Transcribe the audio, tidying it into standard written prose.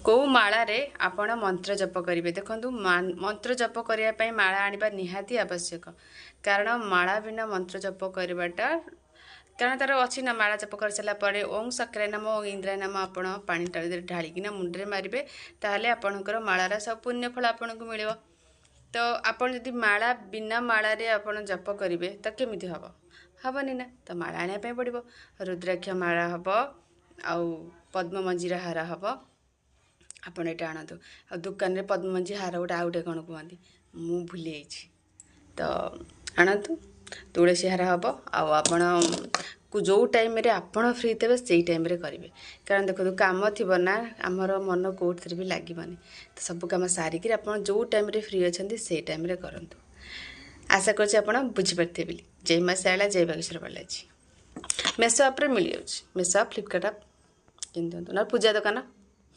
कौ मालारे आपण मंत्र जप करेंगे देखो मंत्र जप करने माला आनिबा निहाती आवश्यक कारण माला बिना मंत्र जप करवाटा कारण तार अच्छी ना माला जप कर सारापर ओं सक्राय नाम ओं इंद्राय नाम आप पानी ढालिकिना मुंडे मारे ताहले आपणकर मालार सब पुण्य फल आपन को मिल तो आपन जदि माला बिना मालारे आपन जप करेंगे तो केमिति हम हेनी ना तो माला आने पड़ो रुद्राक्ष माला हम आउ पद्ममंजीर हार हम आपण ये आणतु आ दुकान रे पद्ममंजी हार गोटे आउ गोटे कौन कहती मु भूली तो आणतु तुलसी हार हम आपण को जो टाइम रे आपण फ्री थे से टाइम रे करेंगे कारण देखो काम थी ना आमर मन कौट भी लगे तो सब कम सारिकी आप जो टाइम रे फ्री अच्छा से टाइम रे करूँ आशा कर बुझीपारे बोली जय माँ शाला जय बागेश्वर बालाजी मेसो आप मिल जाऊँ मेसो आप फ्लिपकार्ट आप किन दिखाँ ना पूजा दुकान